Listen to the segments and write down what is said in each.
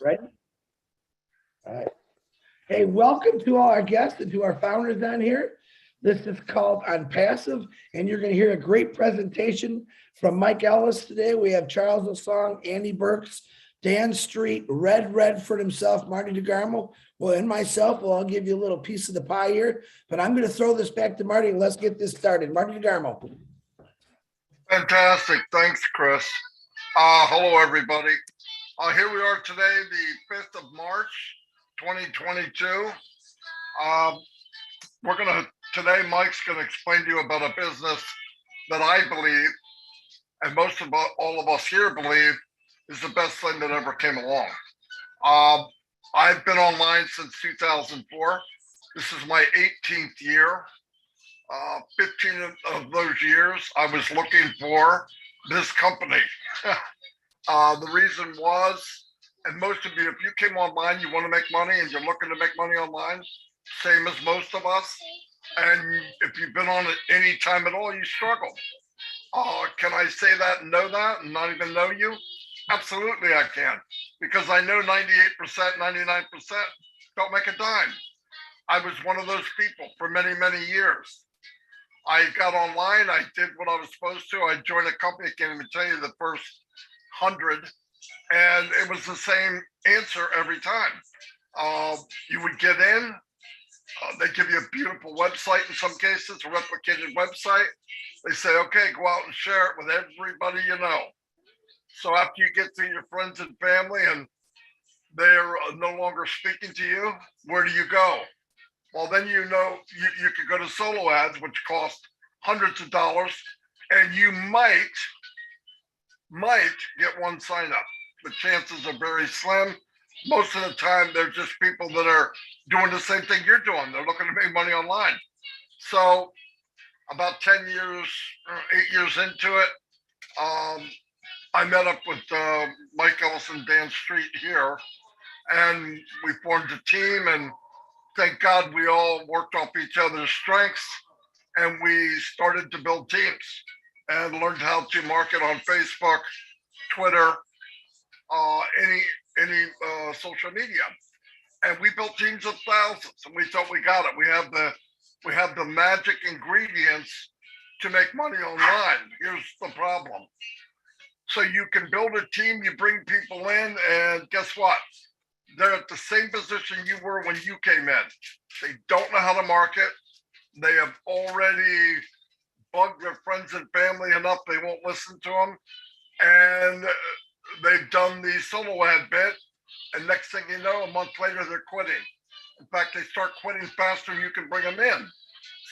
Ready? All right. Hey, welcome to all our guests and to our founders on here. This is called ONPASSIVE, and you're going to hear a great presentation from Mike Ellis today. We have Charles Osong, Andy Burks, Dan Street, Red Redford himself, Marty DeGarmo, well, and myself. Well, I'll give you a little piece of the pie here, but I'm going to throw this back to Marty and let's get this started. Marty DeGarmo. Fantastic. Thanks, Chris. Hello, everybody. Here we are today, the 5th of March, 2022. Today, Mike's going to explain to you about a business that I believe, and most of all of us here believe, is the best thing that ever came along. I've been online since 2004. This is my 18th year. 15 of those years, I was looking for this company. The reason was, and most of you, if you came online, you want to make money and you're looking to make money online, same as most of us. And if you've been on it any time at all, you struggle. Can I say that and know that and not even know you? Absolutely I can, because I know 98%, 99% don't make a dime. I was one of those people for many, many years. I got online, I did what I was supposed to. I joined a company, I can't even tell you the first 100, and it was the same answer every time. You would get in, they give you a beautiful website in some cases, a replicated website. They say, okay, go out and share it with everybody you know. So after you get to your friends and family and they're no longer speaking to you, where do you go? Well, then you could go to solo ads, which cost hundreds of dollars, and you might get one sign up. The chances are very slim. Most of the time, they're just people that are doing the same thing you're doing. They're looking to make money online. So about 10 years, 8 years into it, I met up with Mike Ellis and Dan Street here, and we formed a team, and thank God we all worked off each other's strengths, and we started to build teams and learned how to market on Facebook, Twitter, any social media. And we built teams of thousands, and we thought we got it. We have the magic ingredients to make money online. Here's the problem. So you can build a team, you bring people in, and guess what? They're at the same position you were when you came in. They don't know how to market. They have already bugged their friends and family enough they won't listen to them. And they've done the solo ad bit. And next thing you know, a month later, they're quitting. In fact, they start quitting faster than you can bring them in.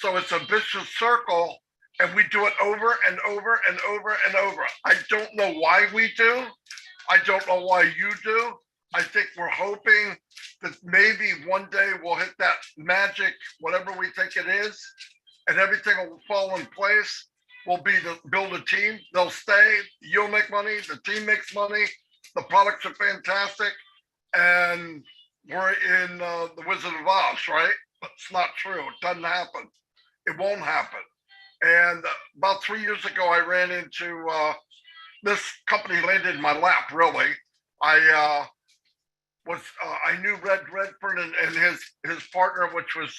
So it's a vicious circle. And we do it over and over and over and over. I don't know why we do. I don't know why you do. I think we're hoping that maybe one day we'll hit that magic, whatever we think it is, and everything will fall in place. We'll be to build a team. They'll stay. You'll make money. The team makes money. The products are fantastic. And we're in the Wizard of Oz, right? It's not true. It doesn't happen. It won't happen. And about 3 years ago, I ran into this company landed in my lap, really. I knew Red Redford and his partner, which was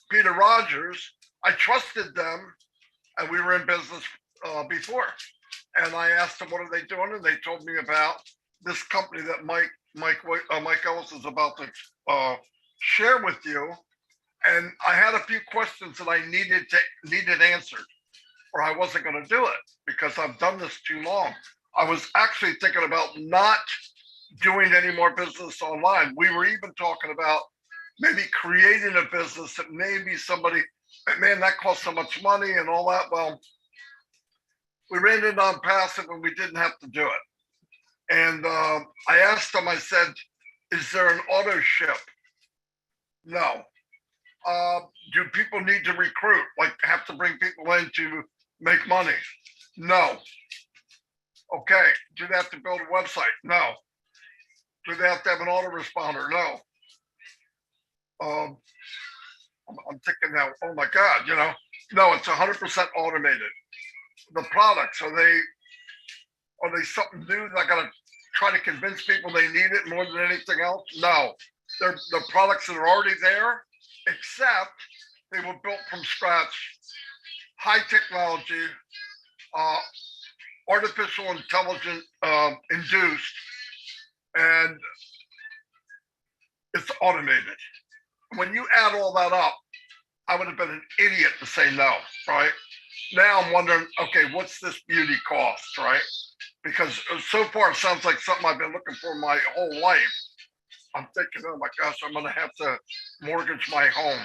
Peter Rogers. I trusted them, and we were in business before. And I asked them, what are they doing? And they told me about this company that Mike Ellis is about to share with you. And I had a few questions that I needed answered, or I wasn't going to do it because I've done this too long. I was actually thinking about not doing any more business online. We were even talking about maybe creating a business that maybe somebody, man, that costs so much money and all that. Well, we ran it on passive and we didn't have to do it. And I asked them, I said, is there an auto ship? No. Do people need to recruit, like have to bring people in to make money? No. Okay. Do they have to build a website? No. Do they have to have an autoresponder? No. I'm thinking now, oh my God, no, it's 100% automated. The products, are they something new that I gotta try to convince people they need it more than anything else? No, they're products that are already there, except they were built from scratch, high technology, uh, artificial intelligence induced, and it's automated. When you add all that up, I would have been an idiot to say no, right? Now I'm wondering, okay, what's this beauty cost, right? Because so far it sounds like something I've been looking for my whole life. I'm thinking, oh my gosh, I'm going to have to mortgage my home.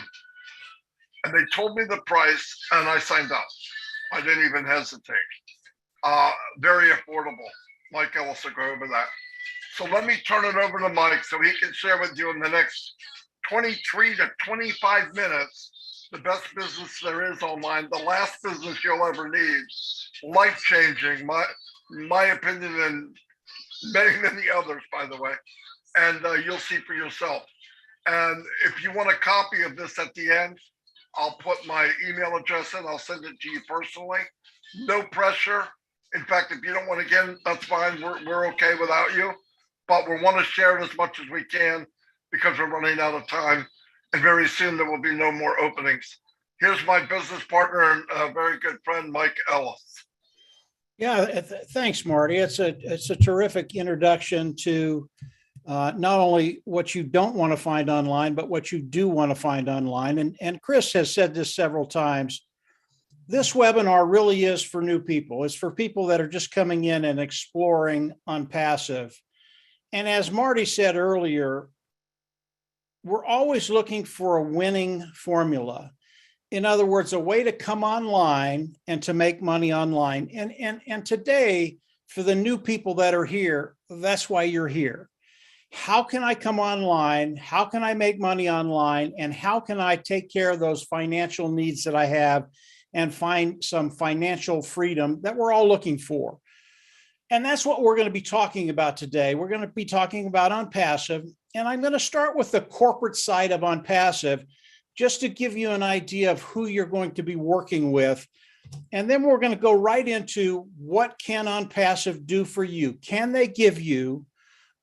And they told me the price and I signed up. I didn't even hesitate. Very affordable. Mike Ellis will go over that. So let me turn it over to Mike so he can share with you in the next 23 to 25 minutes the best business there is online, the last business you'll ever need, life-changing, my opinion, and many others, by the way. And you'll see for yourself. And if you want a copy of this at the end, I'll put my email address in. I'll send it to you personally. No pressure. In fact, if you don't want to get in, that's fine. We're okay without you. But we want to share it as much as we can because we're running out of time. And very soon there will be no more openings. Here's my business partner and a very good friend, Mike Ellis. Yeah, thanks, Marty. It's a terrific introduction to not only what you don't want to find online, but what you do want to find online. And Chris has said this several times. This webinar really is for new people. It's for people that are just coming in and exploring ONPASSIVE. And as Marty said earlier, we're always looking for a winning formula. In other words, a way to come online and to make money online. And today, for the new people that are here, that's why you're here. How can I come online? How can I make money online? And how can I take care of those financial needs that I have and find some financial freedom that we're all looking for? And that's what we're going to be talking about today. We're going to be talking about ONPASSIVE. And I'm going to start with the corporate side of ONPASSIVE, just to give you an idea of who you're going to be working with. And then we're going to go right into what can ONPASSIVE do for you? Can they give you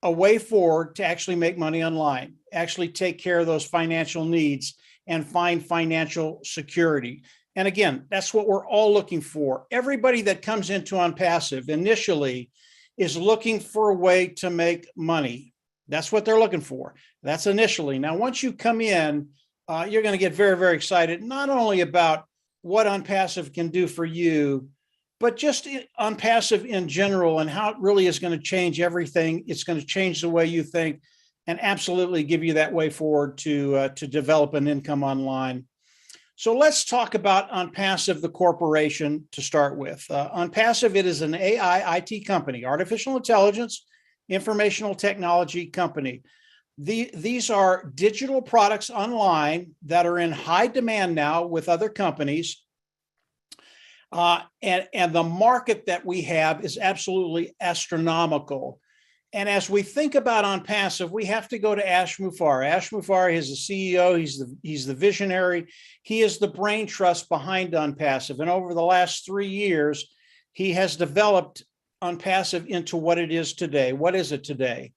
a way forward to actually make money online, actually take care of those financial needs and find financial security? And again, that's what we're all looking for. Everybody that comes into ONPASSIVE initially is looking for a way to make money. That's what they're looking for. That's initially. Now, once you come in, you're going to get very excited, not only about what ONPASSIVE can do for you, but just ONPASSIVE in general and how it really is going to change everything. It's going to change the way you think and absolutely give you that way forward to develop an income online. So let's talk about ONPASSIVE, the corporation, to start with. ONPASSIVE, it is an AI IT company, artificial intelligence, informational technology company. These are digital products online that are in high demand now with other companies. And the market that we have is absolutely astronomical. And as we think about ONPASSIVE, we have to go to Ash Mufareh. Ash Mufareh is the CEO. He's the visionary. He is the brain trust behind ONPASSIVE. And over the last 3 years, he has developed ONPASSIVE into what it is today. What is it today?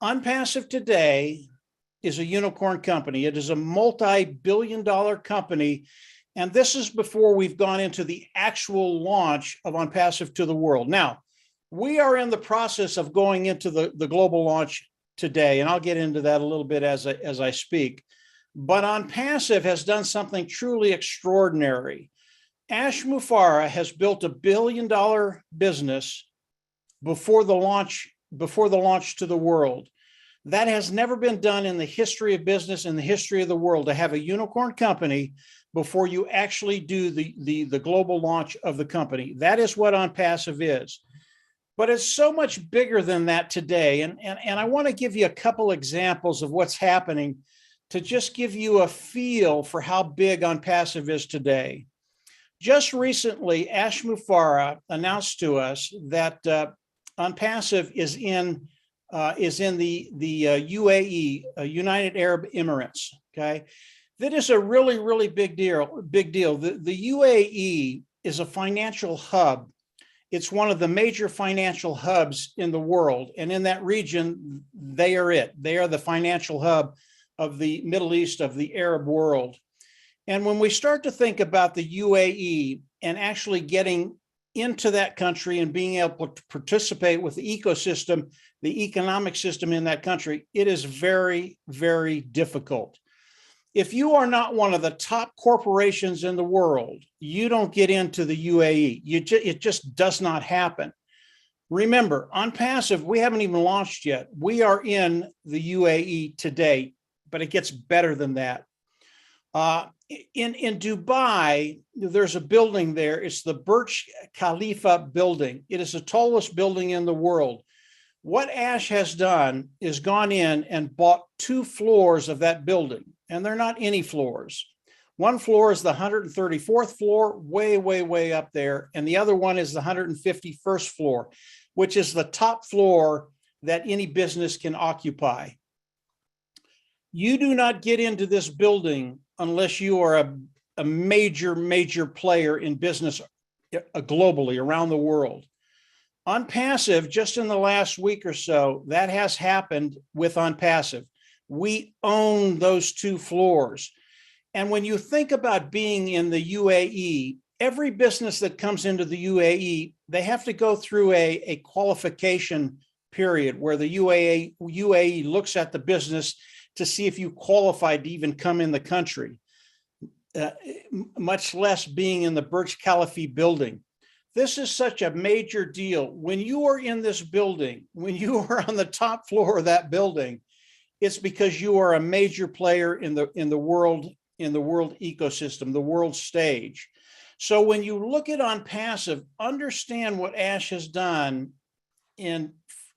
ONPASSIVE today is a unicorn company. It is a multi-billion-dollar company. And this is before we've gone into the actual launch of ONPASSIVE to the world. Now, we are in the process of going into the global launch today, and I'll get into that a little bit as I speak. But ONPASSIVE has done something truly extraordinary. Ash Mufareh has built $1 billion business before the launch to the world. That has never been done in the history of business, in the history of the world, to have a unicorn company before you actually do the global launch of the company. That is what ONPASSIVE is. But it's so much bigger than that today. And I want to give you a couple examples of what's happening to just give you a feel for how big ONPASSIVE is today. Just recently, Ash Mufareh announced to us that ONPASSIVE is in the UAE, United Arab Emirates. Okay, that is a really big deal. The UAE is a financial hub. It's one of the major financial hubs in the world. And in that region, they are it. They are the financial hub of the Middle East, of the Arab world. And when we start to think about the UAE and actually getting into that country and being able to participate with the ecosystem, the economic system in that country, it is very, very difficult. If you are not one of the top corporations in the world, you don't get into the UAE. It just does not happen. Remember, ONPASSIVE, we haven't even launched yet. We are in the UAE today, but it gets better than that. In Dubai, there's a building there. It's the Burj Khalifa building. It is the tallest building in the world. What Ash has done is gone in and bought 2 floors of that building, and they're not any floors. One floor is the 134th floor, way, way, way up there, and the other one is the 151st floor, which is the top floor that any business can occupy. You do not get into this building unless you are a major, major player in business globally around the world. ONPASSIVE, just in the last week or so, that has happened with ONPASSIVE. We own those 2 floors. And when you think about being in the UAE, every business that comes into the UAE, they have to go through a qualification period where the UAE looks at the business to see if you qualified to even come in the country, much less being in the Burj Khalifa building. This is such a major deal. When you are in this building, when you are on the top floor of that building, it's because you are a major player in the world ecosystem, the world stage. So when you look at ONPASSIVE, understand what Ash has done in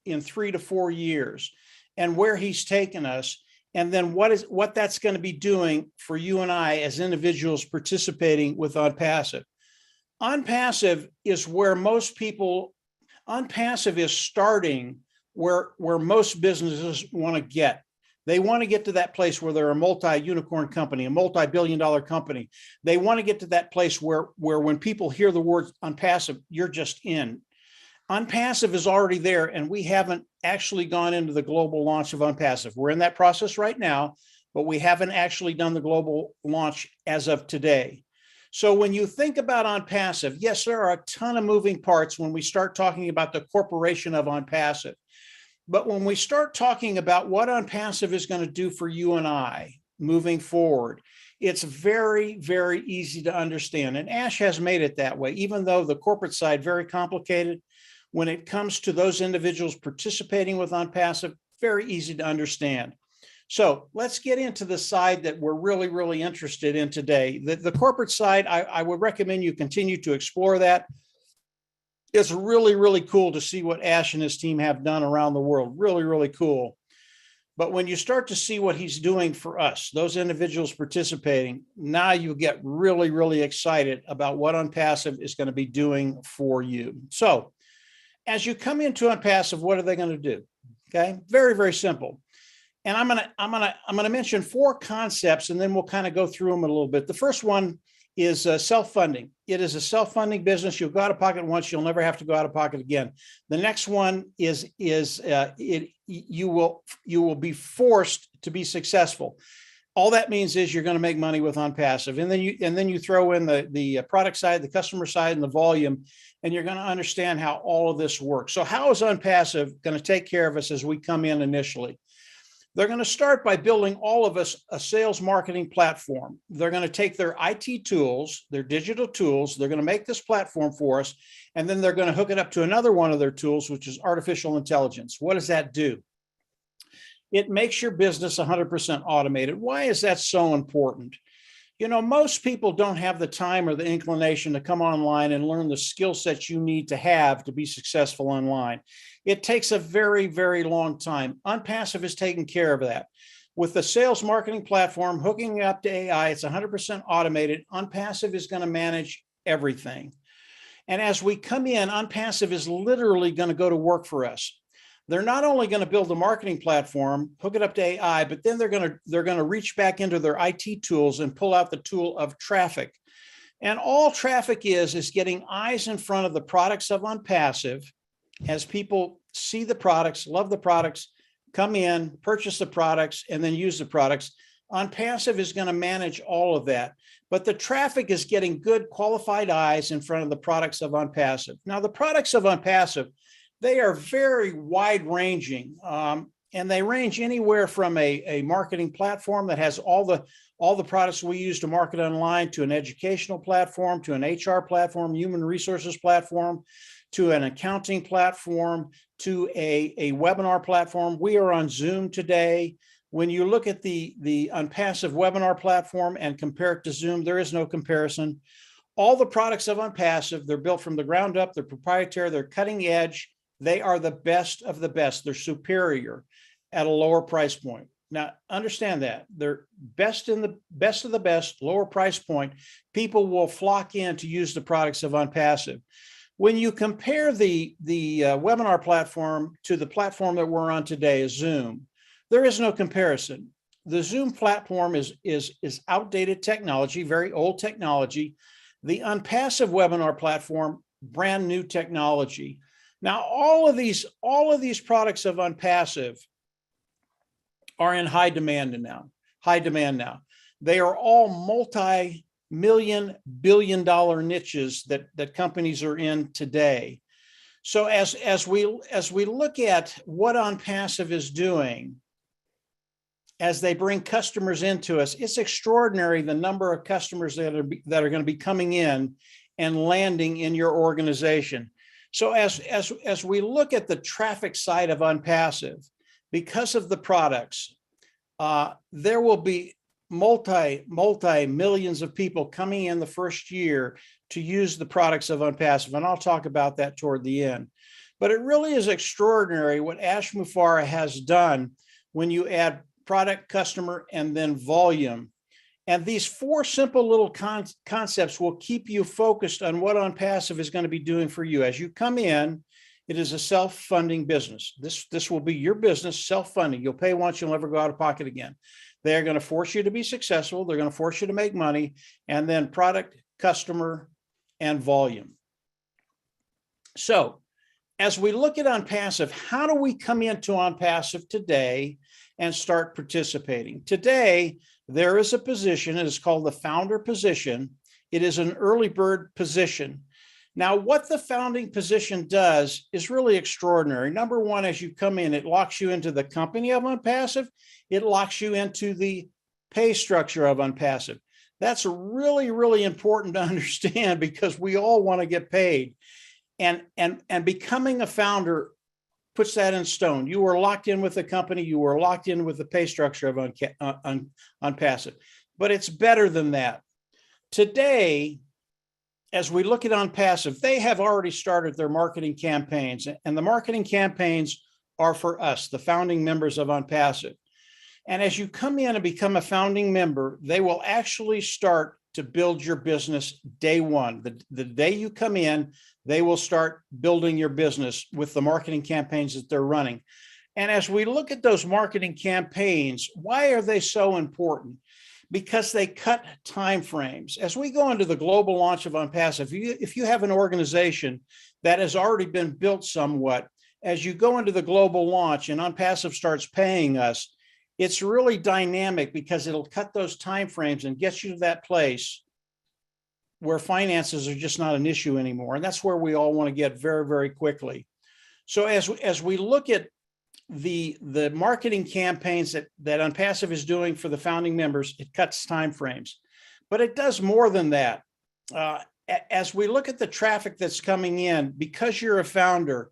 3 to 4 years and where he's taken us. And then what that's going to be doing for you and I as individuals participating with ONPASSIVE. ONPASSIVE is where most people, ONPASSIVE is starting where most businesses want to get. They want to get to that place where they're a multi-unicorn company, a multi-billion-dollar company. They want to get to that place where when people hear the words ONPASSIVE, you're just in. ONPASSIVE is already there, and we haven't actually gone into the global launch of ONPASSIVE. We're in that process right now, but we haven't actually done the global launch as of today. So when you think about ONPASSIVE, yes, there are a ton of moving parts when we start talking about the corporation of ONPASSIVE. But when we start talking about what ONPASSIVE is going to do for you and I moving forward, it's very, very easy to understand. And Ash has made it that way, even though the corporate side, very complicated. When it comes to those individuals participating with ONPASSIVE, very easy to understand. So let's get into the side that we're really, really interested in today. The corporate side, I would recommend you continue to explore that. It's really, really cool to see what Ash and his team have done around the world. Really, really cool. But when you start to see what he's doing for us, those individuals participating, now you get really, really excited about what ONPASSIVE is going to be doing for you. So as you come into ONPASSIVE, what are they going to do? Okay, very, very simple. And I'm gonna mention 4 concepts, and then we'll kind of go through them a little bit. The first one is self-funding. It is a self-funding business. You'll go out of pocket once, you'll never have to go out of pocket again. The next one is you will be forced to be successful. All that means is you're going to make money with ONPASSIVE, and then you throw in the product side, the customer side, and the volume, and you're going to understand how all of this works. So how is ONPASSIVE going to take care of us as we come in initially? They're going to start by building all of us a sales marketing platform. They're going to take their IT tools, their digital tools, they're going to make this platform for us, and then they're going to hook it up to another one of their tools, which is artificial intelligence. What does that do? It makes your business 100% automated. Why is that so important? You know, most people don't have the time or the inclination to come online and learn the skill sets you need to have to be successful online. It takes a very, very long time. ONPASSIVE is taking care of that. With the sales marketing platform, hooking up to AI, it's 100% automated. ONPASSIVE is going to manage everything. And as we come in, ONPASSIVE is literally going to go to work for us. They're not only going to build a marketing platform, hook it up to AI, but then they're going to reach back into their IT tools and pull out the tool of traffic. And all traffic is getting eyes in front of the products of OnPassive as people see the products, love the products, come in, purchase the products, and then use the products. OnPassive is going to manage all of that. But the traffic is getting good qualified eyes in front of the products of OnPassive. Now, the products of OnPassive, they are very wide ranging. And they range anywhere from a marketing platform that has all the products we use to market online, to an educational platform, to an HR platform, human resources platform, to an accounting platform, to a webinar platform. We are on Zoom today. When you look at the OnPassive webinar platform and compare it to Zoom, there is no comparison. All the products of OnPassive, they're built from the ground up, they're proprietary, they're cutting edge. They are the best of the best. They're superior at a lower price point. Now, understand that they're best in the best of the best, lower price point. People will flock in to use the products of OnPassive. When you compare the webinar platform to the platform that we're on today, Zoom, there is no comparison. The Zoom platform is outdated technology, very old technology. The OnPassive webinar platform, brand new technology. Now, all of these products of OnPassive are in high demand now. They are all multi-million, billion-dollar niches that companies are in today. So as we look at what OnPassive is doing, as they bring customers into us, it's extraordinary the number of customers that are going to be coming in and landing in your organization. So as we look at the traffic side of OnPassive, because of the products, there will be multi millions of people coming in the first year to use the products of OnPassive, and I'll talk about that toward the end. But it really is extraordinary what Ash Mufareh has done when you add product, customer, and then volume. And these four simple little concepts will keep you focused on what OnPassive is going to be doing for you. As you come in, it is a self-funding business. This will be your business, self-funding. You'll pay once, you'll never go out of pocket again. They're going to force you to be successful. They're going to force you to make money, and then product, customer, and volume. So as we look at OnPassive, how do we come into OnPassive today and start participating? Today, there is a position, it is called the founder position. It is an early bird position. Now, what the founding position does is really extraordinary. Number one, as you come in, it locks you into the company of OnPassive. It locks you into the pay structure of OnPassive. That's really, really important to understand because we all want to get paid. And becoming a founder puts that in stone. You are locked in with the company. You are locked in with the pay structure of OnPassive. But it's better than that. Today, as we look at OnPassive, they have already started their marketing campaigns, and the marketing campaigns are for us, the founding members of OnPassive. And as you come in and become a founding member, they will actually start to build your business day one. The day you come in, they will start building your business with the marketing campaigns that they're running. And as we look at those marketing campaigns, why are they so important? Because they cut time frames. As we go into the global launch of OnPassive, if you have an organization that has already been built somewhat, as you go into the global launch and OnPassive starts paying us, it's really dynamic because it'll cut those time frames and get you to that place where finances are just not an issue anymore. And that's where we all want to get very, very quickly. So as we look at the marketing campaigns that OnPassive is doing for the founding members, it cuts time frames, but it does more than that. As we look at the traffic that's coming in, because you're a founder,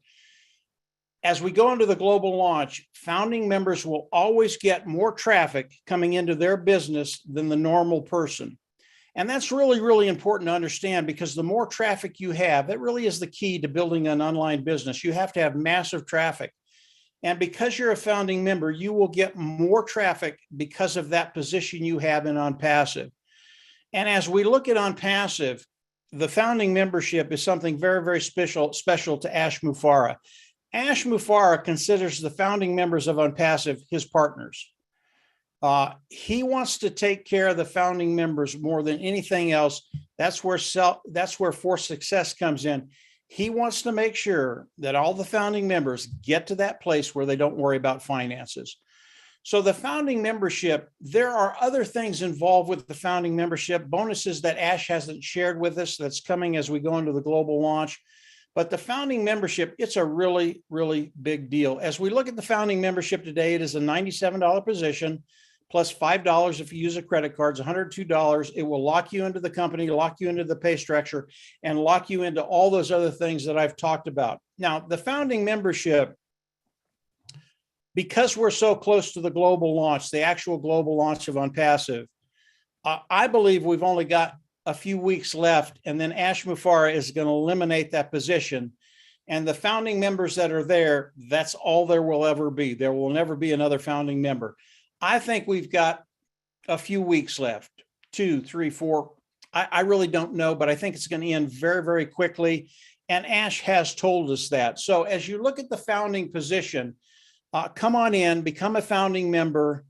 as we go into the global launch, founding members will always get more traffic coming into their business than the normal person. And that's really, really important to understand because the more traffic you have, that really is the key to building an online business. You have to have massive traffic. And because you're a founding member, you will get more traffic because of that position you have in OnPassive. And as we look at OnPassive, the founding membership is something very, very special to Ash Mufareh. Ash Mufareh considers the founding members of OnPassive his partners. He wants to take care of the founding members more than anything else. That's where For Success comes in. He wants to make sure that all the founding members get to that place where they don't worry about finances. So the founding membership, there are other things involved with the founding membership, bonuses that Ash hasn't shared with us that's coming as we go into the global launch. But the founding membership, it's a really, really big deal. As we look at the founding membership today, it is a $97 position plus $5 if you use a credit card, it's $102. It will lock you into the company, lock you into the pay structure, and lock you into all those other things that I've talked about. Now, the founding membership, because we're so close to the global launch, the actual global launch of ONPASSIVE, I believe we've only got a few weeks left, and then Ash Mufareh is going to eliminate that position. And the founding members that are there, that's all there will ever be. There will never be another founding member. I think we've got a few weeks left, 2, 3, 4. I really don't know, but I think it's going to end very, very quickly. And Ash has told us that. So as you look at the founding position, come on in, become a founding member,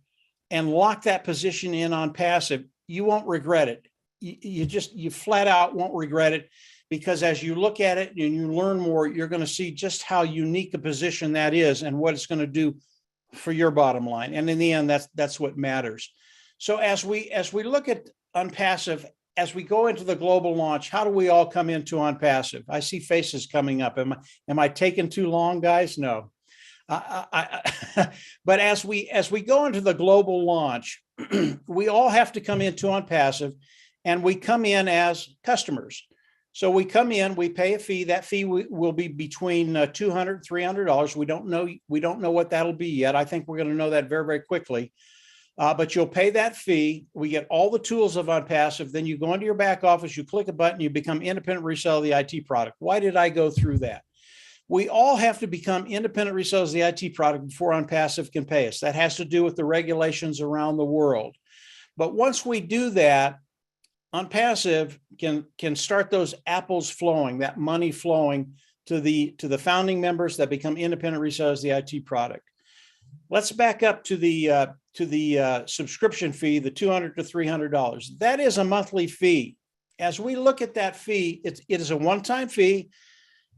and lock that position in ONPASSIVE. You won't regret it. You flat out won't regret it, because as you look at it and you learn more, you're going to see just how unique a position that is and what it's going to do for your bottom line. And in the end, that's what matters. So as we look at ONPASSIVE, as we go into the global launch, how do we all come into ONPASSIVE? I see faces coming up. Am I taking too long, guys? No. But as we go into the global launch, we all have to come into ONPASSIVE, and we come in as customers. So we come in, we pay a fee. That fee will be between $200, $300. We don't know what that'll be yet. I think we're going to know that very, very quickly. But you'll pay that fee. We get all the tools of ONPASSIVE. Then you go into your back office, you click a button, you become independent reseller of the IT product. Why did I go through that? We all have to become independent resellers of the IT product before ONPASSIVE can pay us. That has to do with the regulations around the world. But once we do that, ONPASSIVE can start those apples flowing, that money flowing to the founding members that become independent resellers of the IT product. Let's back up to the subscription fee, the $200 to $300. That is a monthly fee. As we look at that fee, it is a one-time fee.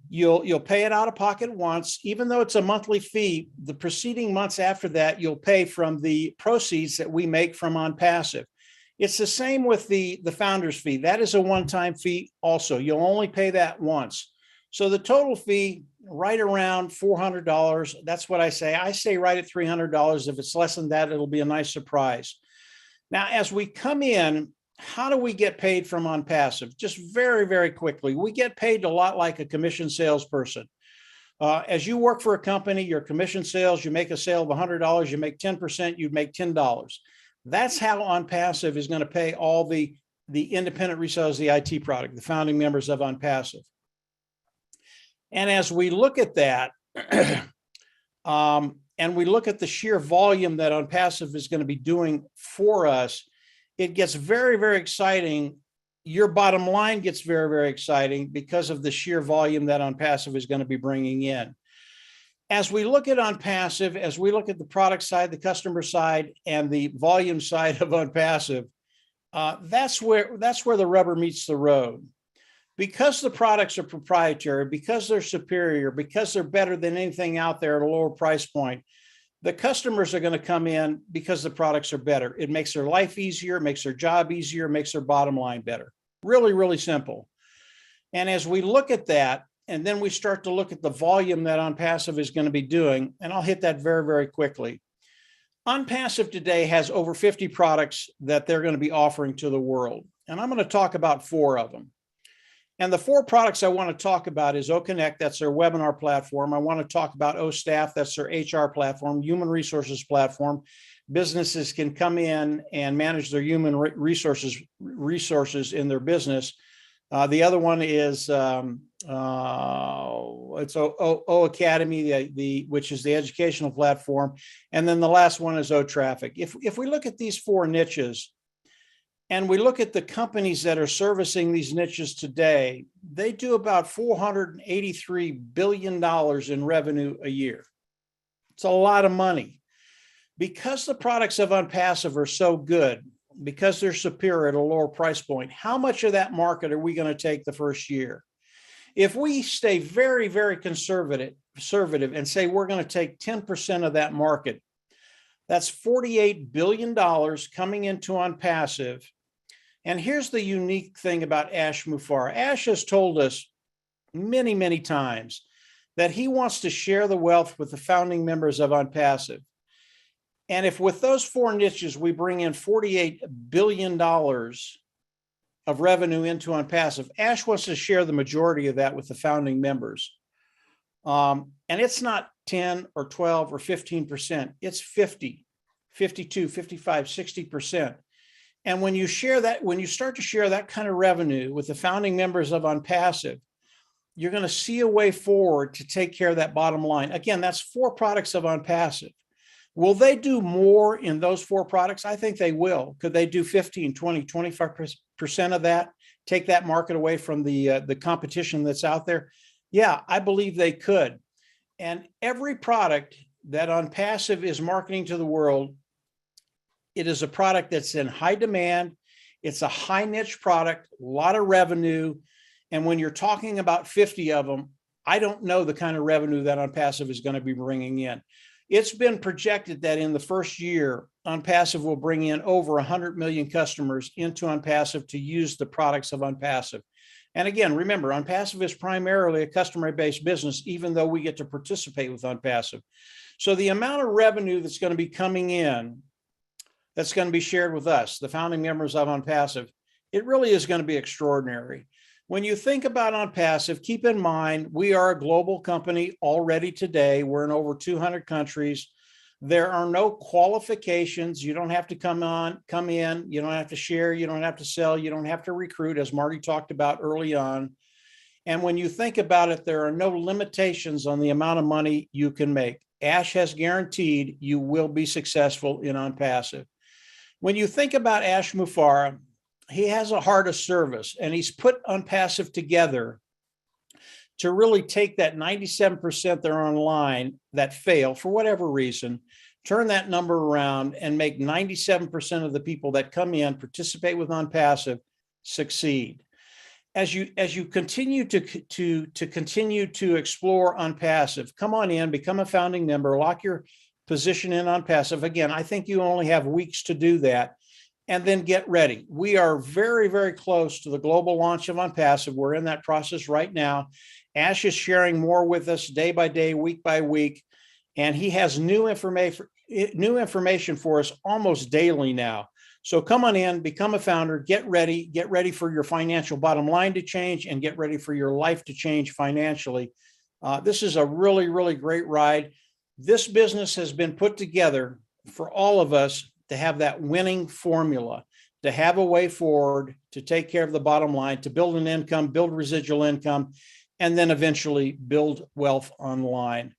You'll pay it out of pocket once. Even though it's a monthly fee, the preceding months after that, you'll pay from the proceeds that we make from ONPASSIVE. It's the same with the founder's fee. That is a one-time fee also. You'll only pay that once. So the total fee, right around $400. That's what I say. I say right at $300. If it's less than that, it'll be a nice surprise. Now, as we come in, how do we get paid from ONPASSIVE? Just very, very quickly. We get paid a lot like a commission salesperson. As you work for a company, your commission sales, you make a sale of $100, you make 10%, you'd make $10. That's how ONPASSIVE is going to pay all the independent resellers of the IT product, the founding members of ONPASSIVE. And as we look at that, and we look at the sheer volume that ONPASSIVE is going to be doing for us, it gets very, very exciting. Your bottom line gets very, very exciting because of the sheer volume that ONPASSIVE is going to be bringing in. As we look at ONPASSIVE, as we look at the product side, the customer side, and the volume side of ONPASSIVE, that's where the rubber meets the road. Because the products are proprietary, because they're superior, because they're better than anything out there at a lower price point, the customers are going to come in because the products are better. It makes their life easier, it makes their job easier, it makes their bottom line better. Really, really simple. And as we look at that, and then we start to look at the volume that ONPASSIVE is going to be doing, and I'll hit that very, very quickly. ONPASSIVE today has over 50 products that they're going to be offering to the world. And I'm going to talk about 4 of them. And the 4 products I want to talk about is OConnect, that's their webinar platform. I want to talk about OStaff, that's their HR platform, human resources platform. Businesses can come in and manage their human resources in their business. The other one is it's O Academy, which is the educational platform. And then the last one is OTraffic. If we look at these 4 niches, and we look at the companies that are servicing these niches today, they do about $483 billion in revenue a year. It's a lot of money. Because the products of ONPASSIVE are so good, because they're superior at a lower price point, how much of that market are we going to take the first year? If we stay very, very conservative and say we're going to take 10% of that market, that's $48 billion coming into ONPASSIVE. And here's the unique thing about Ash Mufareh. Ash has told us many, many times that he wants to share the wealth with the founding members of ONPASSIVE. And if with those four niches, we bring in $48 billion of revenue into ONPASSIVE, Ash wants to share the majority of that with the founding members. And it's not 10 or 12 or 15%, it's 50, 52, 55, 60%. And when you share that, when you start to share that kind of revenue with the founding members of ONPASSIVE, you're going to see a way forward to take care of that bottom line. Again, that's four products of ONPASSIVE. Will they do more in those four products? I think they will. Could they do 15, 20, 25% of that? Take that market away from the competition that's out there? Yeah, I believe they could. And every product that ONPASSIVE is marketing to the world, it is a product that's in high demand. It's a high niche product, a lot of revenue. And when you're talking about 50 of them, I don't know the kind of revenue that ONPASSIVE is going to be bringing in. It's been projected that in the first year, ONPASSIVE will bring in over 100 million customers into ONPASSIVE to use the products of ONPASSIVE. And again, remember, ONPASSIVE is primarily a customer-based business, even though we get to participate with ONPASSIVE. So the amount of revenue that's going to be coming in, that's going to be shared with us, the founding members of ONPASSIVE, it really is going to be extraordinary. When you think about ONPASSIVE, keep in mind, we are a global company already today. We're in over 200 countries. There are no qualifications. You don't have to come in. You don't have to share. You don't have to sell. You don't have to recruit, as Marty talked about early on. And when you think about it, there are no limitations on the amount of money you can make. Ash has guaranteed you will be successful in ONPASSIVE. When you think about Ash Mufareh, he has a heart of service, and he's put ONPASSIVE together to really take that 97% that are online that fail for whatever reason, turn that number around and make 97% of the people that come in, participate with ONPASSIVE, succeed. As you continue to explore ONPASSIVE, come on in, become a founding member, lock your position in ONPASSIVE. Again, I think you only have weeks to do that. And then get ready. We are very, very close to the global launch of ONPASSIVE. We're in that process right now. Ash is sharing more with us day by day, week by week, and he has new information for us almost daily now. So come on in, become a founder, get ready for your financial bottom line to change, and get ready for your life to change financially. This is a really, really great ride. This business has been put together for all of us to have that winning formula, to have a way forward, to take care of the bottom line, to build an income, build residual income, and then eventually build wealth online.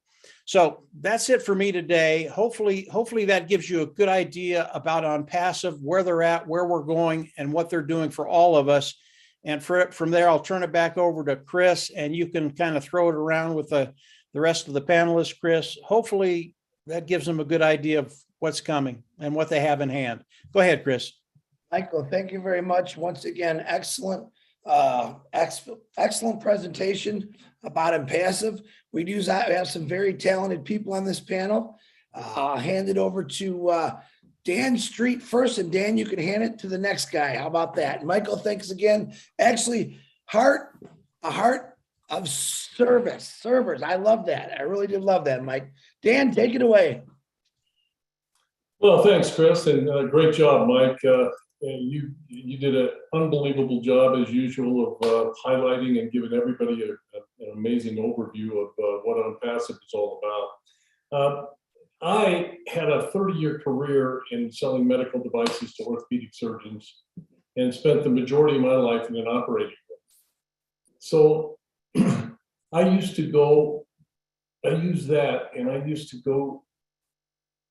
So that's it for me today. Hopefully that gives you a good idea about ONPASSIVE, where they're at, where we're going, and what they're doing for all of us. And from there, I'll turn it back over to Chris, and you can kind of throw it around with the rest of the panelists, Chris. Hopefully that gives them a good idea of what's coming and what they have in hand. Go ahead, Chris. Michael, thank you very much. Once again, excellent presentation about ONPASSIVE. We do have some very talented people on this panel. I'll hand it over to Dan Street first, and Dan, you can hand it to the next guy. How about that? Michael, thanks again. Actually, a heart of servers. I love that. I really did love that, Mike. Dan, take it away. Well, thanks, Chris, and great job, Mike. You did an unbelievable job, as usual, of highlighting and giving everybody an amazing overview of what ONPASSIVE is all about. I had a 30-year career in selling medical devices to orthopedic surgeons and spent the majority of my life in an operating room. So I used to go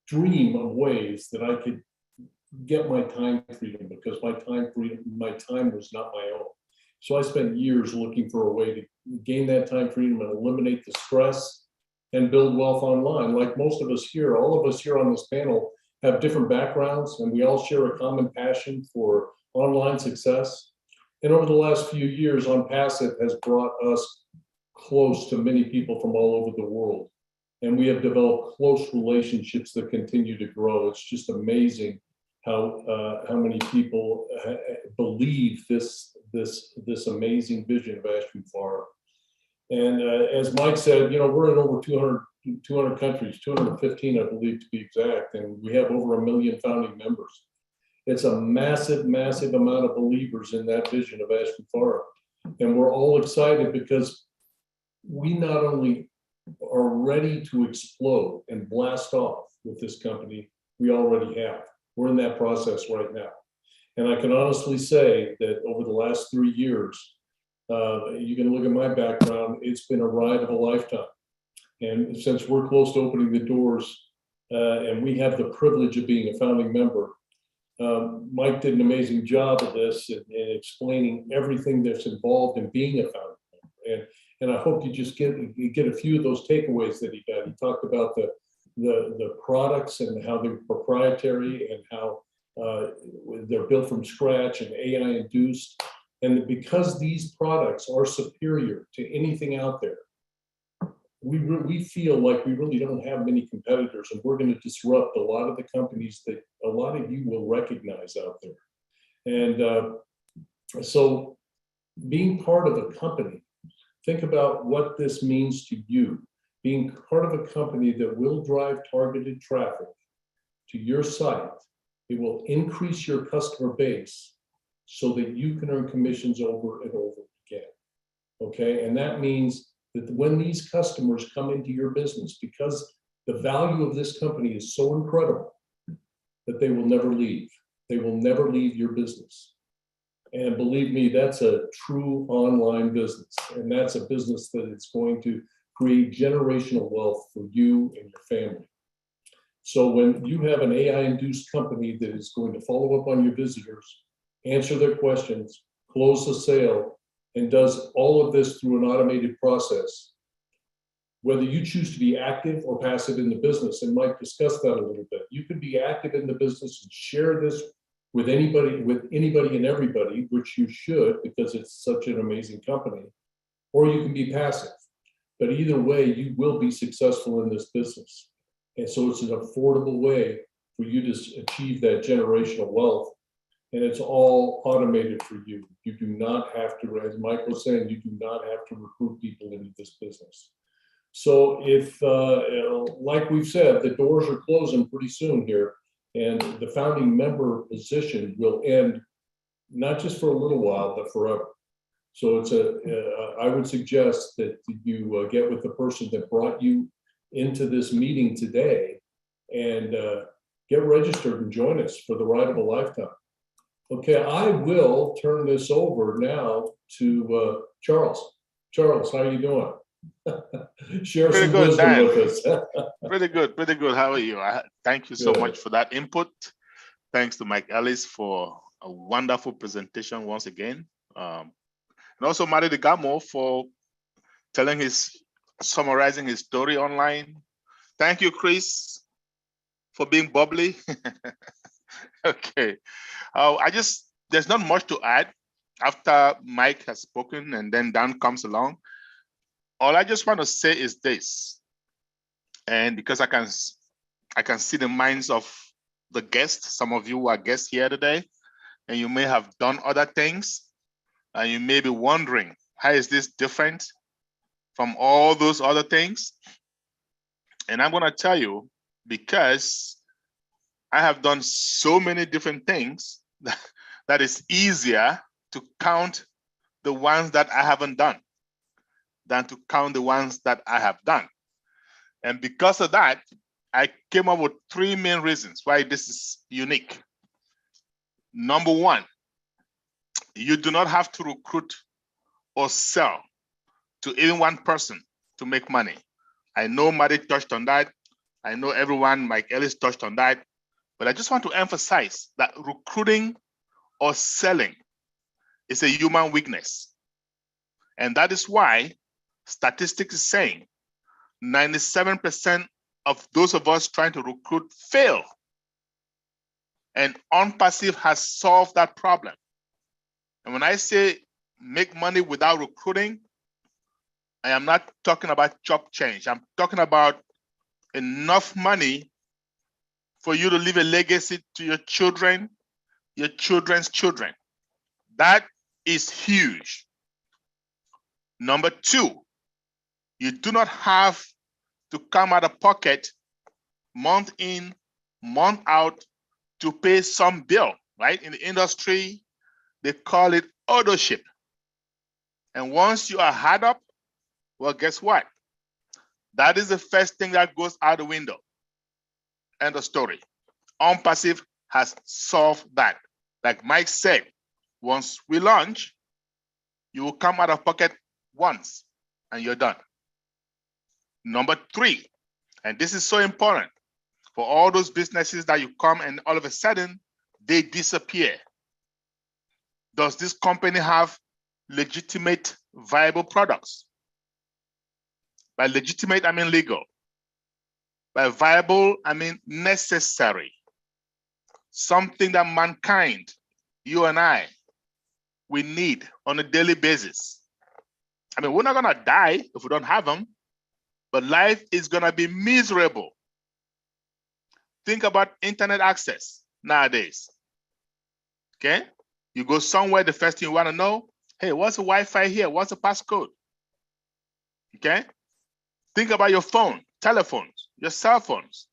dream of ways that I could get my time freedom, because my time was not my own. So I spent years looking for a way to gain that time freedom and eliminate the stress and build wealth online. Like most of us here, all of us here on this panel have different backgrounds, and we all share a common passion for online success. And over the last few years, ONPASSIVE has brought us close to many people from all over the world. And we have developed close relationships that continue to grow. It's just amazing how many people believe this amazing vision of Ashby Farm. And as Mike said, you know, we're in over 200 countries, 215, I believe, to be exact, and we have over 1 million founding members. It's a massive, massive amount of believers in that vision of Ashby Farm. And we're all excited because we not only are ready to explode and blast off with this company, we already have. We're in that process right now. And I can honestly say that over the last 3 years, you can look at my background, it's been a ride of a lifetime. And since we're close to opening the doors, and we have the privilege of being a founding member, Mike did an amazing job of this and explaining everything that's involved in being a founding member. And I hope you just get a few of those takeaways that he got. He talked about the products and how they're proprietary and how they're built from scratch and AI induced. And because these products are superior to anything out there, we feel like we really don't have many competitors, and we're going to disrupt a lot of the companies that a lot of you will recognize out there. And so being part of a company, think about what this means to you. Being part of a company that will drive targeted traffic to your site, it will increase your customer base so that you can earn commissions over and over again, okay? And that means that when these customers come into your business, because the value of this company is so incredible that they will never leave. They will never leave your business. And believe me, that's a true online business. And that's a business that is going to create generational wealth for you and your family. So when you have an AI-induced company that is going to follow up on your visitors, answer their questions, close the sale, and does all of this through an automated process, whether you choose to be active or passive in the business, and Mike discussed that a little bit. You could be active in the business and share this with anybody and everybody, which you should because it's such an amazing company, or you can be passive. But either way, you will be successful in this business. And so it's an affordable way for you to achieve that generational wealth. And it's all automated for you. You do not have to, as Mike was saying, you do not have to recruit people into this business. So if, like we've said, the doors are closing pretty soon here, and the founding member position will end not just for a little while, but forever. So it's I would suggest that you get with the person that brought you into this meeting today and get registered and join us for the ride of a lifetime. Okay, I will turn this over now to Charles. Charles, how are you doing? Share Pretty some good, wisdom Dan. with us. Pretty good, pretty good. How are you? Thank you so Good. much for that input. Thanks to Mike Ellis for a wonderful presentation once again. And also Mari Gamo for summarizing his story online. Thank you, Chris, for being bubbly. Okay. There's not much to add after Mike has spoken and then Dan comes along. All I just want to say is this, and because I can see the minds of the guests, some of you are guests here today, and you may have done other things, and you may be wondering, how is this different from all those other things? And I'm going to tell you, because I have done so many different things that it's easier to count the ones that I haven't done than to count the ones that I have done. And because of that, I came up with 3 main reasons why this is unique. Number one, you do not have to recruit or sell to any one person to make money. I know Mari touched on that. I know everyone, Mike Ellis touched on that. But I just want to emphasize that recruiting or selling is a human weakness. And that is why statistics is saying 97% of those of us trying to recruit fail And ONPASSIVE has solved that problem. And when I say make money without recruiting, I am not talking about chop change. I'm talking about enough money for you to leave a legacy to your children, your children's children. That is huge. Number two, you do not have to come out of pocket month in, month out to pay some bill, right? In the industry, they call it ownership. And once you are hard up, well, guess what? That is the first thing that goes out the window. End of story. ONPASSIVE has solved that. Like Mike said, once we launch, you will come out of pocket once and you're done. Number three, and this is so important for all those businesses that you come and all of a sudden they disappear. Does this company have legitimate, viable products? By legitimate, I mean legal. By viable, I mean necessary. Something that mankind, you and I, we need on a daily basis. I mean, we're not gonna die if we don't have them, but life is gonna be miserable. Think about internet access nowadays, okay? You go somewhere, the first thing you wanna know, hey, what's the Wi-Fi here? What's the passcode? Okay? Think about your phone, telephones, your cell phones.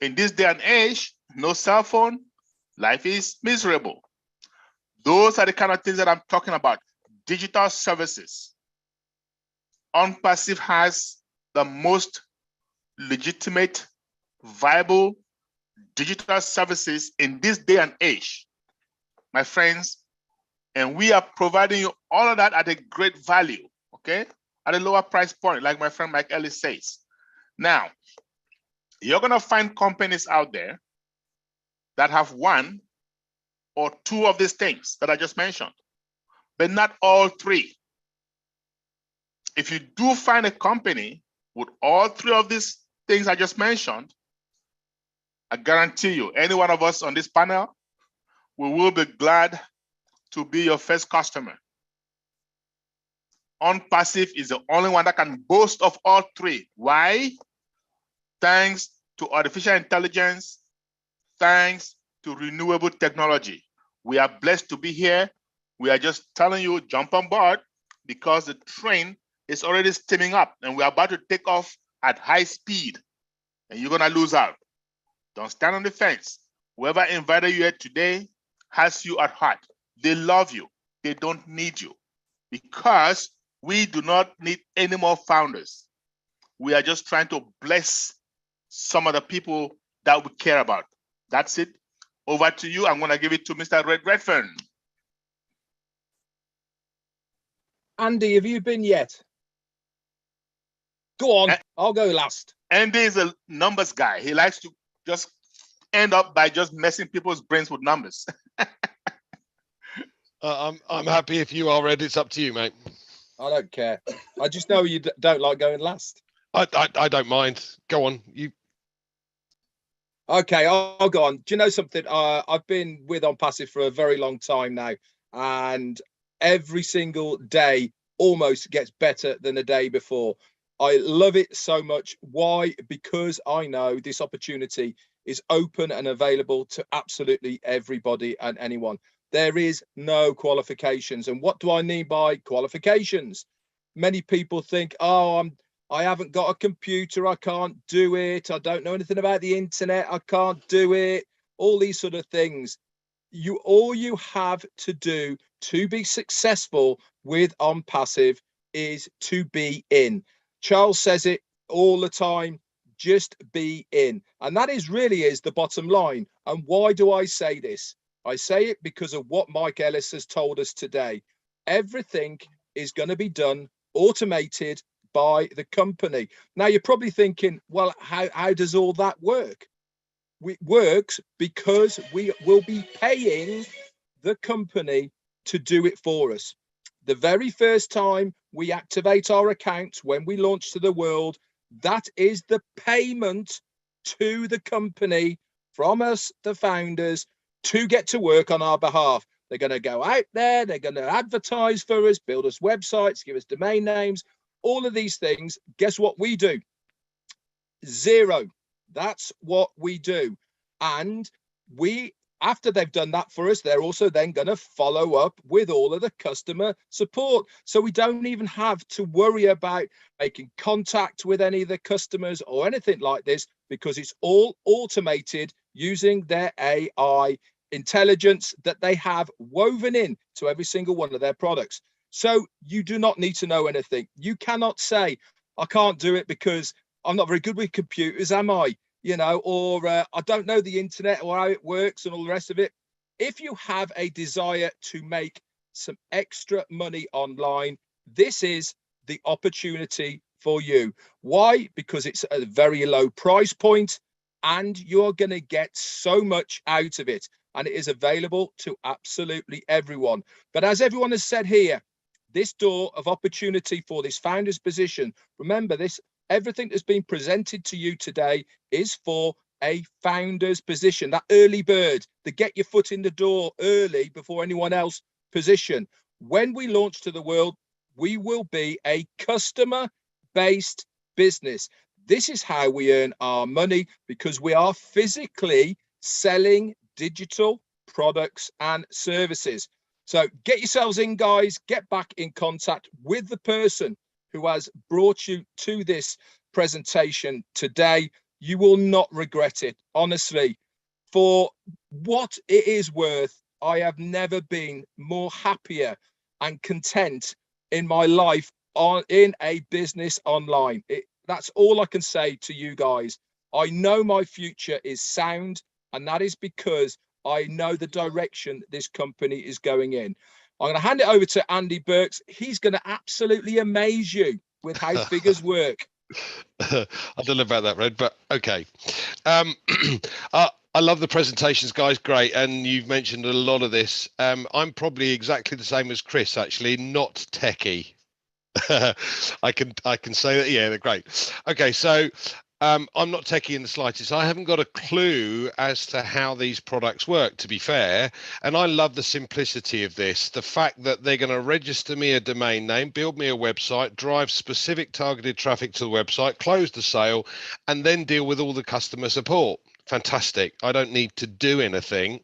In this day and age, no cell phone, life is miserable. Those are the kind of things that I'm talking about. Digital services. ONPASSIVE has the most legitimate, viable digital services in this day and age, my friends. And we are providing you all of that at a great value, okay? At a lower price point, like my friend Mike Ellis says. Now, you're gonna find companies out there that have one or two of these things that I just mentioned, but not all three. If you do find a company with all three of these things I just mentioned, I guarantee you, any one of us on this panel, we will be glad to be your first customer. ONPASSIVE is the only one that can boast of all three. Why? Thanks to artificial intelligence, thanks to renewable technology. We are blessed to be here. We are just telling you, jump on board because the train is already steaming up and we're about to take off at high speed and you're gonna lose out. Don't stand on the fence. Whoever invited you here today has you at heart. They love you. They don't need you because we do not need any more founders. We are just trying to bless some of the people that we care about. That's it. Over to you. I'm going to give it to Mr. Redfern. Andy, have you been yet? Go on, I'll go last. Andy is a numbers guy. He likes to just end up by just messing people's brains with numbers. I'm happy if you are ready. It's up to you, mate. I don't care. I just know you don't like going last. I don't mind. Go on. You. Okay, I'll go on. Do you know something? I've been with ONPASSIVE for a very long time now, and every single day almost gets better than the day before. I love it so much. Why? Because I know this opportunity is open and available to absolutely everybody and anyone. There is no qualifications. And what do I mean by qualifications? Many people think, oh, I haven't got a computer, I can't do it. I don't know anything about the internet, I can't do it. All these sort of things. All you have to do to be successful with ONPASSIVE is to be in. Charles says it all the time, just be in. And that really is the bottom line. And why do I say this? I say it because of what Mike Ellis has told us today. Everything is going to be done, automated by the company. Now, you're probably thinking, well, how does all that work? It works because we will be paying the company to do it for us. The very first time we activate our account, when we launch to the world, that is the payment to the company from us, the founders, to get to work on our behalf. They're going to go out there, they're going to advertise for us, build us websites, give us domain names, all of these things. Guess what we do? Zero. That's what we do. And we, after they've done that for us, they're also then going to follow up with all of the customer support. So we don't even have to worry about making contact with any of the customers or anything like this, because it's all automated using their AI intelligence that they have woven in to every single one of their products. So you do not need to know anything. You cannot say, I can't do it because I'm not very good with computers, am I? You know, or I don't know the internet or how it works and all the rest of it. If you have a desire to make some extra money online, this is the opportunity for you. Why? Because it's at a very low price point and you're going to get so much out of it. And it is available to absolutely everyone. But as everyone has said here, this door of opportunity for this founder's position, remember this, everything that's been presented to you today is for a founder's position, that early bird, the get your foot in the door early before anyone else position. When we launch to the world, we will be a customer-based business. This is how we earn our money, because we are physically selling digital products and services. So get yourselves in, guys, get back in contact with the person who has brought you to this presentation today. You will not regret it. Honestly, for what it is worth, I have never been more happier and content in my life in a business online. That's all I can say to you guys. I know my future is sound, and that is because I know the direction this company is going in. I'm going to hand it over to Andy Burks. He's going to absolutely amaze you with how figures work. I don't know about that, Red, but okay. I love the presentations, guys. Great. And you've mentioned a lot of this. I'm probably exactly the same as Chris, actually, not techie. I can say that. Yeah, they're great. Okay, so I'm not techie in the slightest. I haven't got a clue as to how these products work, to be fair. And I love the simplicity of this. The fact that they're going to register me a domain name, build me a website, drive specific targeted traffic to the website, close the sale, and then deal with all the customer support. Fantastic. I don't need to do anything.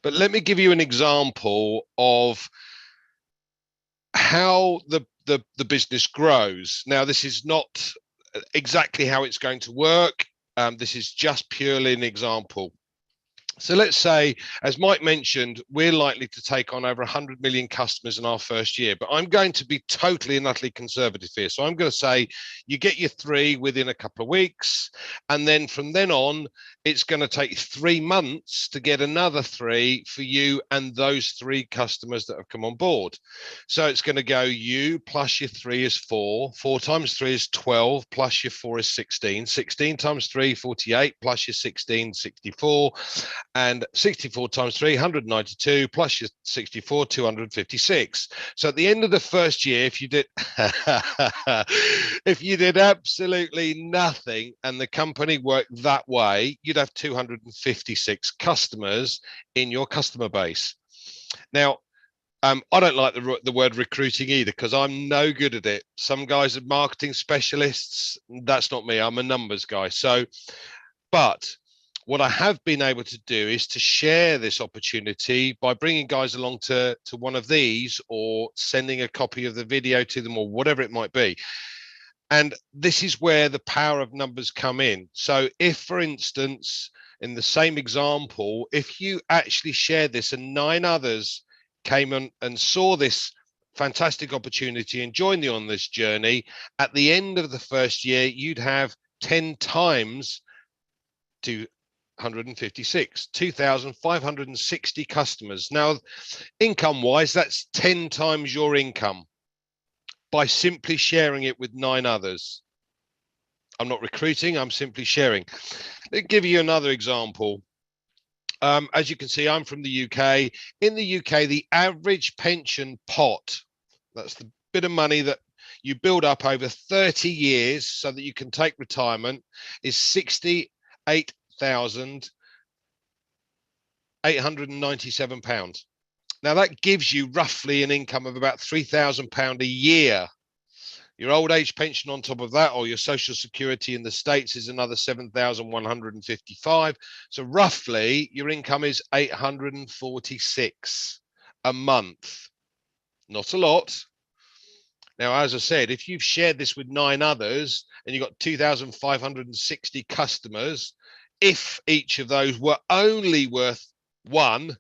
But let me give you an example of how the business grows. Now, this is not exactly how it's going to work. This is just purely an example. So let's say, as Mike mentioned, we're likely to take on over 100 million customers in our first year, but I'm going to be totally and utterly conservative here. So I'm going to say you get your 3 within a couple of weeks. And then from then on, it's going to take 3 months to get another 3 for you and those 3 customers that have come on board. So it's going to go you plus your 3 is 4, 4 times 3 is 12, plus your 4 is 16, 16 times 3, 48, plus your 16, 64. And 64 times 3, 192, plus your 64, 256. So at the end of the first year, if you did if you did absolutely nothing and the company worked that way, you'd have 256 customers in your customer base. Now, I don't like the word recruiting either, because I'm no good at it. Some guys are marketing specialists. That's not me. I'm a numbers guy. So, but what I have been able to do is to share this opportunity by bringing guys along to one of these, or sending a copy of the video to them, or whatever it might be. And this is where the power of numbers come in. So if, for instance, in the same example, if you actually shared this and 9 others came and saw this fantastic opportunity and joined you on this journey, at the end of the first year, you'd have 10 times to 156, 2,560 customers. Now, income wise, that's 10 times your income by simply sharing it with 9 others. I'm not recruiting, I'm simply sharing. Let me give you another example. As you can see, I'm from the UK. In the UK, the average pension pot, that's the bit of money that you build up over 30 years so that you can take retirement, is 68,000 £897. Now that gives you roughly an income of about £3,000 a year. Your old age pension on top of that, or your social security in the States, is another 7,155. So roughly your income is 846 a month. Not a lot. Now, as I said, if you've shared this with 9 others and you've got 2,560 customers, if each of those were only worth 1,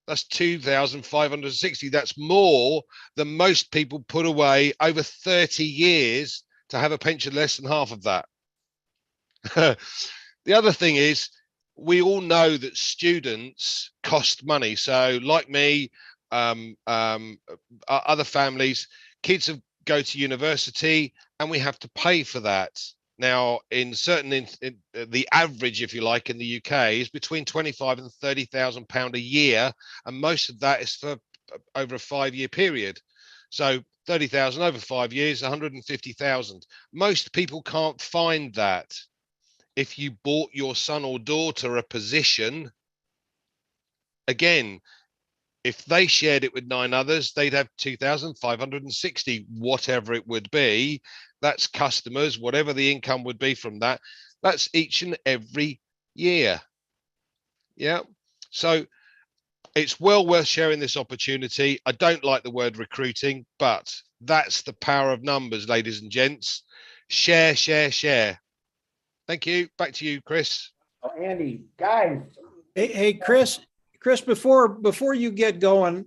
that's 2,560. That's more than most people put away over 30 years to have a pension less than half of that. The other thing is, we all know that students cost money. So like me, other families, kids go to university and we have to pay for that. Now, in the average, if you like, in the UK is between 25 and 30,000 pound a year, and most of that is for over a 5-year period. So 30,000 over 5 years, 150,000. Most people can't find that. If you bought your son or daughter a position, again, if they shared it with 9 others, they'd have 2,560, whatever it would be. That's customers, whatever the income would be from that. That's each and every year. Yeah. So it's well worth sharing this opportunity. I don't like the word recruiting, but that's the power of numbers, ladies and gents. Share, share, share. Thank you. Back to you, Chris. Oh, Andy, guys. Hey, Chris, before you get going,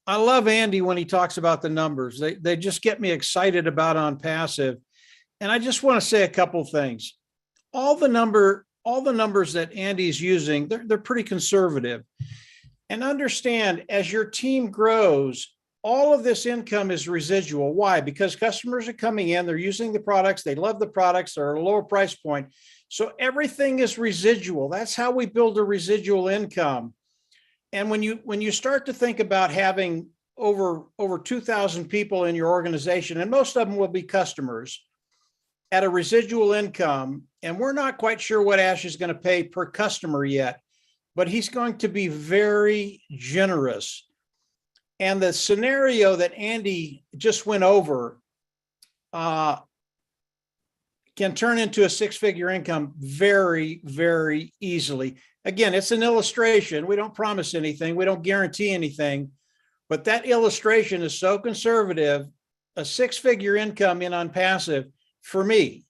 I love Andy when he talks about the numbers. They just get me excited about ONPASSIVE. And I just want to say a couple of things. All the numbers that Andy's using, they're pretty conservative. And understand, as your team grows, all of this income is residual. Why? Because customers are coming in, they're using the products, they love the products, they're at a lower price point. So everything is residual. That's how we build a residual income. And when you start to think about having over 2,000 people in your organization, and most of them will be customers at a residual income, and we're not quite sure what Ash is going to pay per customer yet, but he's going to be very generous. And the scenario that Andy just went over can turn into a 6-figure income very, very easily. Again, it's an illustration. We don't promise anything. We don't guarantee anything. But that illustration is so conservative. A 6-figure income in ONPASSIVE, for me,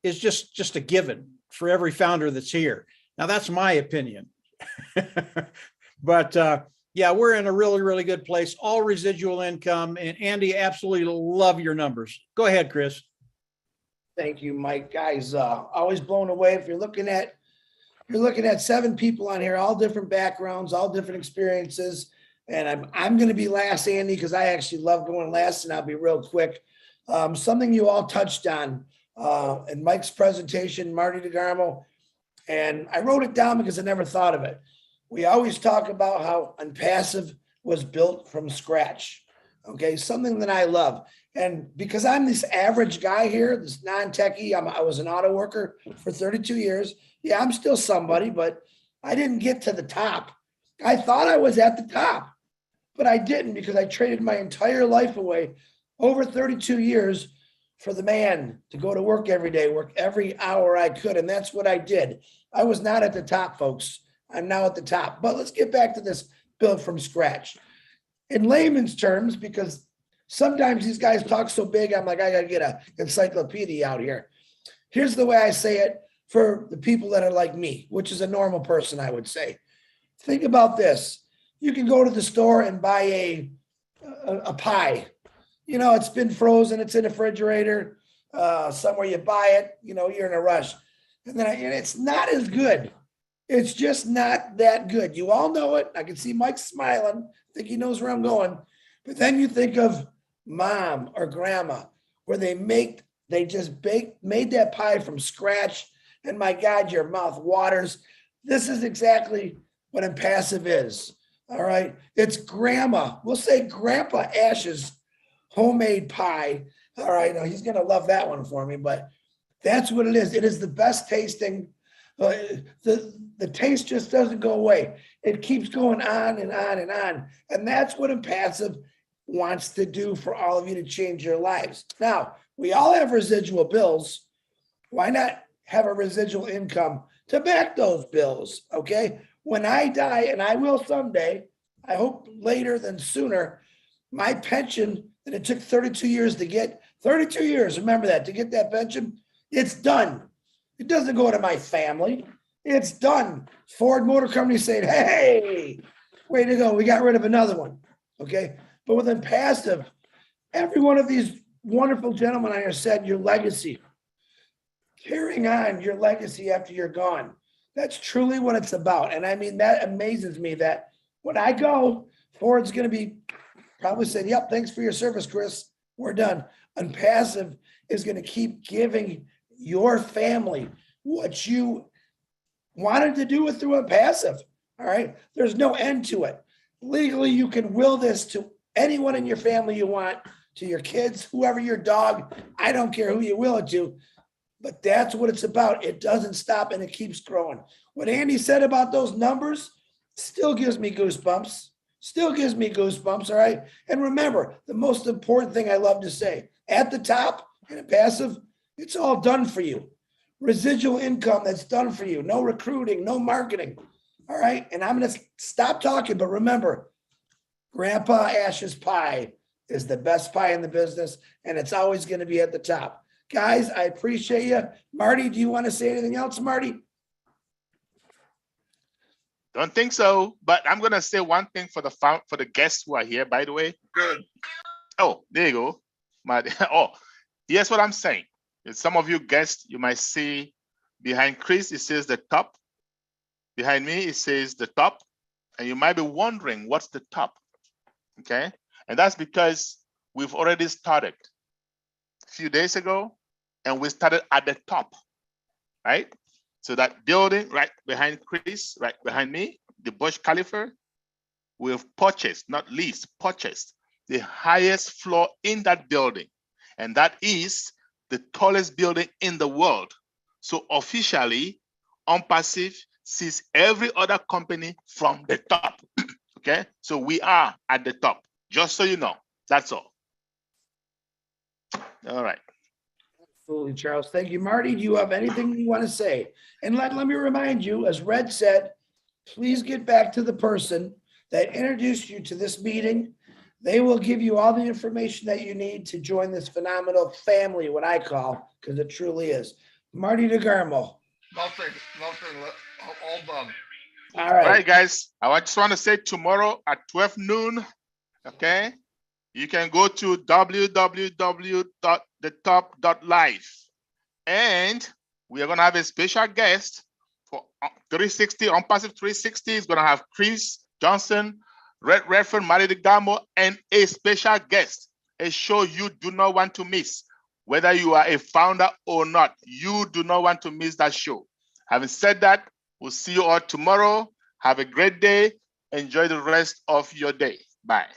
is just a given for every founder that's here. Now, that's my opinion. But yeah, we're in a really, really good place. All residual income. And Andy, absolutely love your numbers. Go ahead, Chris. Thank you, Mike. Guys, always blown away. If you're looking at 7 people on here, all different backgrounds, all different experiences. And I'm going to be last, Andy, because I actually love going last, and I'll be real quick. Something you all touched on in Mike's presentation, Marty DeGarmo, and I wrote it down because I never thought of it. We always talk about how ONPASSIVE was built from scratch. Okay, something that I love. And because I'm this average guy here, this non-techie, I was an auto worker for 32 years. Yeah, I'm still somebody, but I didn't get to the top. I thought I was at the top, but I didn't, because I traded my entire life away over 32 years for the man to go to work every day, work every hour I could. And that's what I did. I was not at the top, folks. I'm now at the top. But let's get back to this build from scratch. In layman's terms, because sometimes these guys talk so big, I'm like, I got to get an encyclopedia out here. Here's the way I say it for the people that are like me, which is a normal person, I would say. Think about this. You can go to the store and buy a pie. You know, it's been frozen, it's in a refrigerator, somewhere you buy it, you know, you're in a rush. And it's not as good. It's just not that good. You all know it. I can see Mike smiling. I think he knows where I'm going. But then you think of mom or grandma, where they made that pie from scratch. And my God, your mouth waters. This is exactly what ONPASSIVE is. All right. It's grandma. We'll say Grandpa Ash's homemade pie. All right. Now he's going to love that one for me, but that's what it is. It is the best tasting The taste just doesn't go away. It keeps going on and on and on. And that's what ONPASSIVE wants to do for all of you to change your lives. Now, we all have residual bills. Why not have a residual income to back those bills? Okay. When I die, and I will someday, I hope later than sooner, my pension that it took 32 years to get, 32 years, remember that, to get that pension, it's done. It doesn't go to my family. It's done. Ford Motor Company saying, hey, way to go. We got rid of another one. Okay. But with ONPASSIVE, every one of these wonderful gentlemen on here said your legacy, carrying on your legacy after you're gone. That's truly what it's about. And I mean, that amazes me that when I go, Ford's going to be probably saying, yep, thanks for your service, Chris. We're done. ONPASSIVE is going to keep giving your family what you wanted to do with through ONPASSIVE. All right. There's no end to it. Legally, you can will this to anyone in your family you want, to your kids, whoever, your dog. I don't care who you will it to, but that's what it's about. It doesn't stop and it keeps growing. What Andy said about those numbers still gives me goosebumps. Still gives me goosebumps. All right. And remember, the most important thing I love to say at the top in ONPASSIVE, it's all done for you. Residual income that's done for you. No recruiting, no marketing. All right. And I'm going to stop talking, but remember, Grandpa Ash's pie is the best pie in the business, and it's always going to be at the top. Guys, I appreciate you. Marty, do you want to say anything else, Marty? Don't think so, but I'm gonna say one thing for the guests who are here, by the way. Good. Oh, there you go. Oh, here's what I'm saying. Some of you guests, you might see behind Chris, it says the top. Behind me, it says the top. And you might be wondering, what's the top? Okay. And that's because we've already started a few days ago, and we started at the top, right? So that building right behind Chris, right behind me, the Burj Khalifa, we've purchased, not leased, purchased the highest floor in that building. And that is the tallest building in the world. So officially, ONPASSIVE sees every other company from the top. Okay, so we are at the top, just so you know. That's all. All right. Absolutely, Charles. Thank you. Marty, do you have anything you want to say? And let me remind you, as Red said, please get back to the person that introduced you to this meeting. They will give you all the information that you need to join this phenomenal family, what I call, because it truly is. Marty DeGarmo. Nothing, all done. All right. All right, guys. I just want to say tomorrow at 12 noon, okay, you can go to www.thetop.live. And we are going to have a special guest for 360, ONPASSIVE 360 is going to have Chris Johnson, Red Reverend Marty DeGarmo, and a special guest, a show you do not want to miss. Whether you are a founder or not, you do not want to miss that show. Having said that, we'll see you all tomorrow. Have a great day. Enjoy the rest of your day. Bye.